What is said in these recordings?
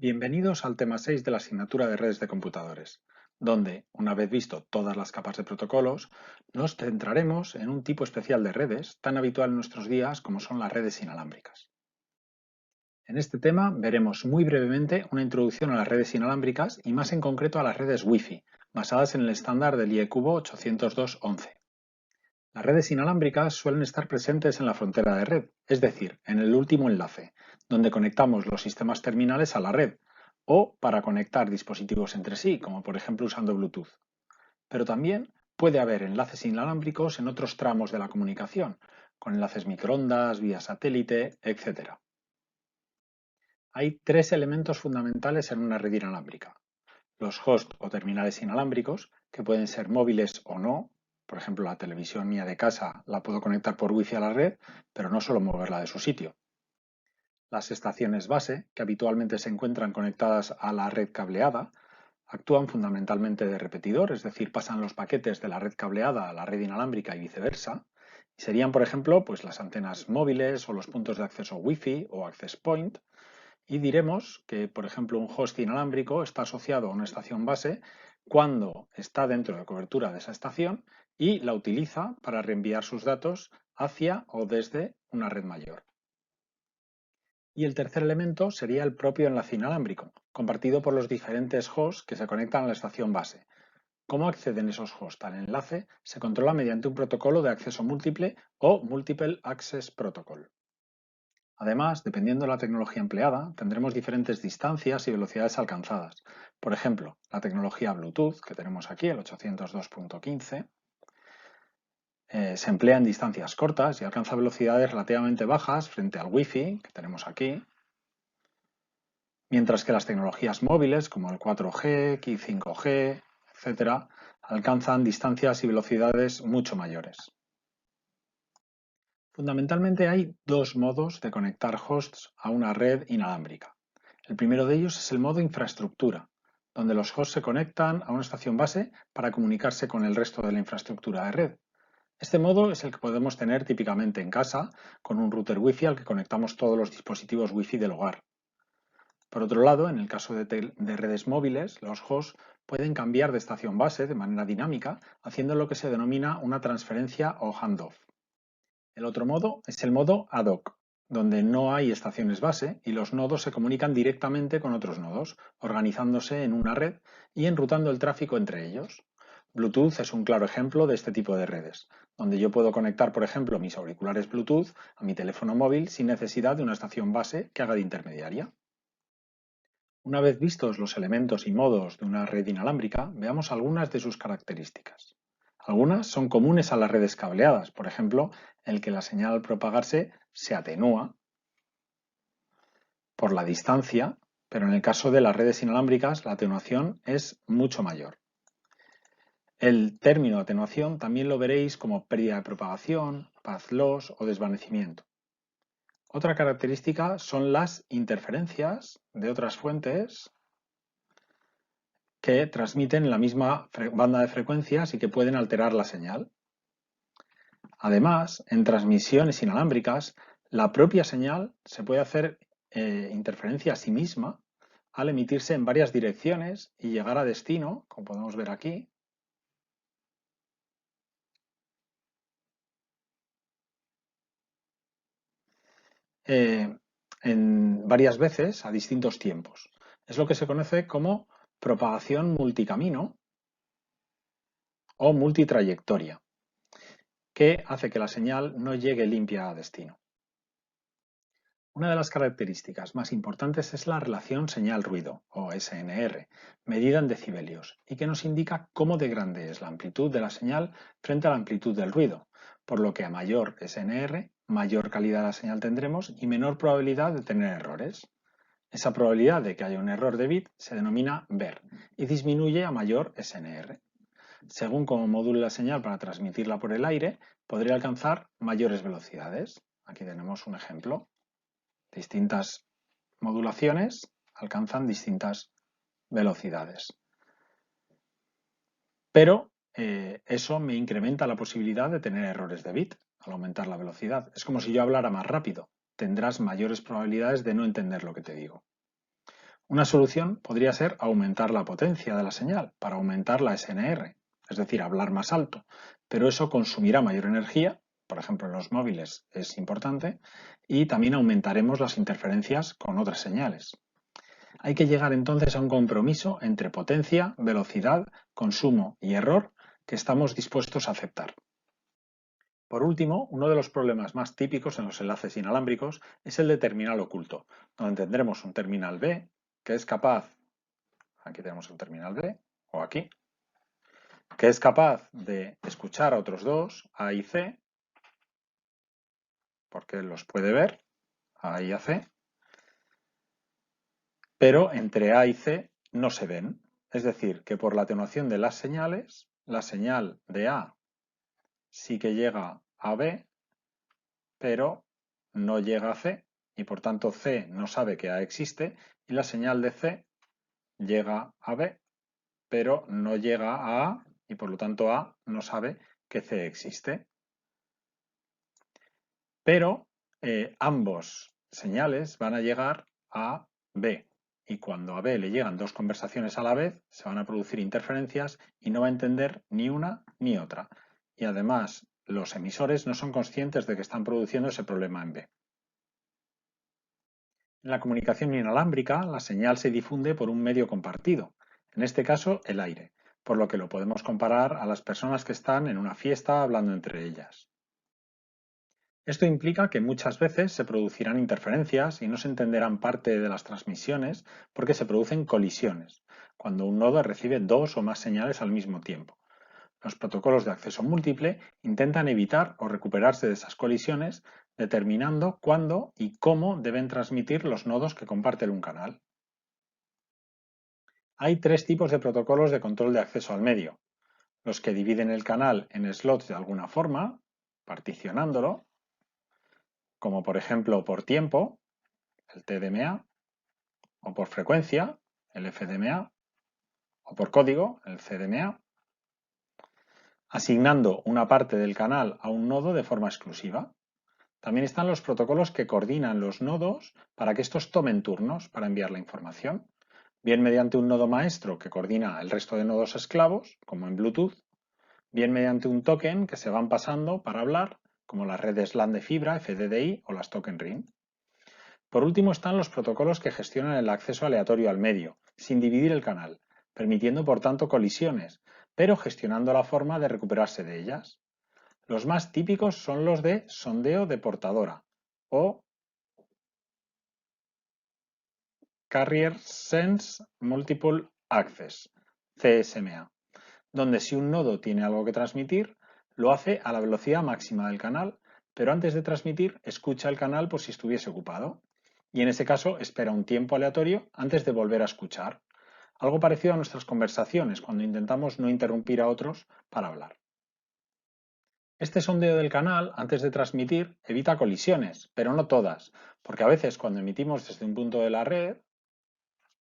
Bienvenidos al tema 6 de la asignatura de redes de computadores, donde, una vez visto todas las capas de protocolos, nos centraremos en un tipo especial de redes tan habitual en nuestros días como son las redes inalámbricas. En este tema veremos muy brevemente una introducción a las redes inalámbricas y más en concreto a las redes Wi-Fi, basadas en el estándar del IEEE 802.11. Las redes inalámbricas suelen estar presentes en la frontera de red, es decir, en el último enlace, donde conectamos los sistemas terminales a la red, o para conectar dispositivos entre sí, como por ejemplo usando Bluetooth. Pero también puede haber enlaces inalámbricos en otros tramos de la comunicación, con enlaces microondas, vía satélite, etc. Hay tres elementos fundamentales en una red inalámbrica: los hosts o terminales inalámbricos, que pueden ser móviles o no. Por ejemplo, la televisión mía de casa la puedo conectar por Wi-Fi a la red, pero no solo moverla de su sitio. Las estaciones base, que habitualmente se encuentran conectadas a la red cableada, actúan fundamentalmente de repetidor, es decir, pasan los paquetes de la red cableada a la red inalámbrica y viceversa. Y serían, por ejemplo, pues las antenas móviles o los puntos de acceso Wi-Fi o access point. Y diremos que, por ejemplo, un host inalámbrico está asociado a una estación base cuando está dentro de cobertura de esa estación y la utiliza para reenviar sus datos hacia o desde una red mayor. Y el tercer elemento sería el propio enlace inalámbrico, compartido por los diferentes hosts que se conectan a la estación base. ¿Cómo acceden esos hosts al enlace? Se controla mediante un protocolo de acceso múltiple o Multiple Access Protocol. Además, dependiendo de la tecnología empleada, tendremos diferentes distancias y velocidades alcanzadas. Por ejemplo, la tecnología Bluetooth, que tenemos aquí, el 802.15, se emplea en distancias cortas y alcanza velocidades relativamente bajas frente al Wi-Fi, que tenemos aquí, mientras que las tecnologías móviles, como el 4G, 5G, etc., alcanzan distancias y velocidades mucho mayores. Fundamentalmente hay dos modos de conectar hosts a una red inalámbrica. El primero de ellos es el modo infraestructura, donde los hosts se conectan a una estación base para comunicarse con el resto de la infraestructura de red. Este modo es el que podemos tener típicamente en casa con un router Wi-Fi al que conectamos todos los dispositivos Wi-Fi del hogar. Por otro lado, en el caso de redes móviles, los hosts pueden cambiar de estación base de manera dinámica, haciendo lo que se denomina una transferencia o handoff. El otro modo es el modo ad hoc, donde no hay estaciones base y los nodos se comunican directamente con otros nodos, organizándose en una red y enrutando el tráfico entre ellos. Bluetooth es un claro ejemplo de este tipo de redes, donde yo puedo conectar, por ejemplo, mis auriculares Bluetooth a mi teléfono móvil sin necesidad de una estación base que haga de intermediaria. Una vez vistos los elementos y modos de una red inalámbrica, veamos algunas de sus características. Algunas son comunes a las redes cableadas, por ejemplo, el que la señal al propagarse se atenúa por la distancia, pero en el caso de las redes inalámbricas la atenuación es mucho mayor. El término atenuación también lo veréis como pérdida de propagación, path loss o desvanecimiento. Otra característica son las interferencias de otras fuentes que transmiten la misma banda de frecuencias y que pueden alterar la señal. Además, en transmisiones inalámbricas, la propia señal se puede hacer interferencia a sí misma al emitirse en varias direcciones y llegar a destino, como podemos ver aquí, en varias veces a distintos tiempos. Es lo que se conoce como propagación multicamino o multitrayectoria, que hace que la señal no llegue limpia a destino. Una de las características más importantes es la relación señal-ruido, o SNR, medida en decibelios, y que nos indica cómo de grande es la amplitud de la señal frente a la amplitud del ruido, por lo que a mayor SNR, mayor calidad de la señal tendremos y menor probabilidad de tener errores. Esa probabilidad de que haya un error de bit se denomina BER y disminuye a mayor SNR. Según cómo module la señal para transmitirla por el aire, podría alcanzar mayores velocidades. Aquí tenemos un ejemplo. Distintas modulaciones alcanzan distintas velocidades. Pero eso me incrementa la posibilidad de tener errores de bit al aumentar la velocidad. Es como si yo hablara más rápido. Tendrás mayores probabilidades de no entender lo que te digo. Una solución podría ser aumentar la potencia de la señal para aumentar la SNR, es decir, hablar más alto, pero eso consumirá mayor energía, por ejemplo en los móviles es importante, y también aumentaremos las interferencias con otras señales. Hay que llegar entonces a un compromiso entre potencia, velocidad, consumo y error que estamos dispuestos a aceptar. Por último, uno de los problemas más típicos en los enlaces inalámbricos es el de terminal oculto, donde tendremos un terminal B que es capaz, aquí tenemos un terminal B, o aquí, que es capaz de escuchar a otros dos, A y C, porque él los puede ver, A y C, pero entre A y C no se ven. Es decir, que por la atenuación de las señales, la señal de A sí que llega a B, pero no llega a C, y por tanto C no sabe que A existe, y la señal de C llega a B, pero no llega a A, y por lo tanto A no sabe que C existe. Pero ambos señales van a llegar a B, y cuando a B le llegan dos conversaciones a la vez, se van a producir interferencias y no va a entender ni una ni otra. Y además, los emisores no son conscientes de que están produciendo ese problema en B. En la comunicación inalámbrica, la señal se difunde por un medio compartido, en este caso el aire, por lo que lo podemos comparar a las personas que están en una fiesta hablando entre ellas. Esto implica que muchas veces se producirán interferencias y no se entenderán parte de las transmisiones porque se producen colisiones, cuando un nodo recibe dos o más señales al mismo tiempo. Los protocolos de acceso múltiple intentan evitar o recuperarse de esas colisiones, determinando cuándo y cómo deben transmitir los nodos que comparten un canal. Hay tres tipos de protocolos de control de acceso al medio: los que dividen el canal en slots de alguna forma, particionándolo, como por ejemplo por tiempo, el TDMA, o por frecuencia, el FDMA, o por código, el CDMA, asignando una parte del canal a un nodo de forma exclusiva. También están los protocolos que coordinan los nodos para que estos tomen turnos para enviar la información, bien mediante un nodo maestro que coordina el resto de nodos esclavos, como en Bluetooth, bien mediante un token que se van pasando para hablar, como las redes LAN de fibra, FDDI o las token ring. Por último están los protocolos que gestionan el acceso aleatorio al medio, sin dividir el canal, permitiendo por tanto colisiones, pero gestionando la forma de recuperarse de ellas. Los más típicos son los de sondeo de portadora o Carrier Sense Multiple Access, CSMA, donde si un nodo tiene algo que transmitir, lo hace a la velocidad máxima del canal, pero antes de transmitir escucha el canal por si estuviese ocupado, y en ese caso espera un tiempo aleatorio antes de volver a escuchar, algo parecido a nuestras conversaciones cuando intentamos no interrumpir a otros para hablar. Este sondeo del canal, antes de transmitir, evita colisiones, pero no todas, porque a veces cuando emitimos desde un punto de la red,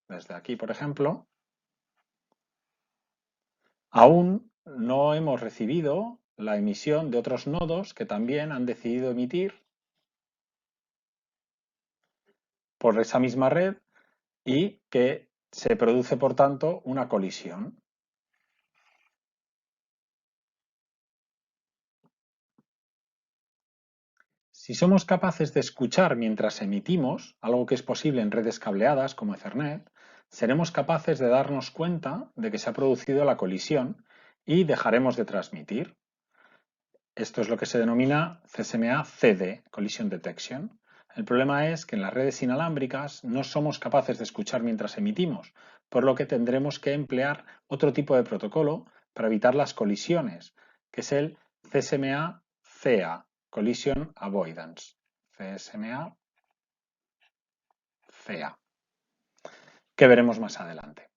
desde aquí por ejemplo, aún no hemos recibido la emisión de otros nodos que también han decidido emitir por esa misma red y que se produce por tanto una colisión. Si somos capaces de escuchar mientras emitimos, algo que es posible en redes cableadas como Ethernet, seremos capaces de darnos cuenta de que se ha producido la colisión y dejaremos de transmitir. Esto es lo que se denomina CSMA-CD, Collision Detection. El problema es que en las redes inalámbricas no somos capaces de escuchar mientras emitimos, por lo que tendremos que emplear otro tipo de protocolo para evitar las colisiones, que es el CSMA-CA, Collision Avoidance. CSMA-CA, que veremos más adelante.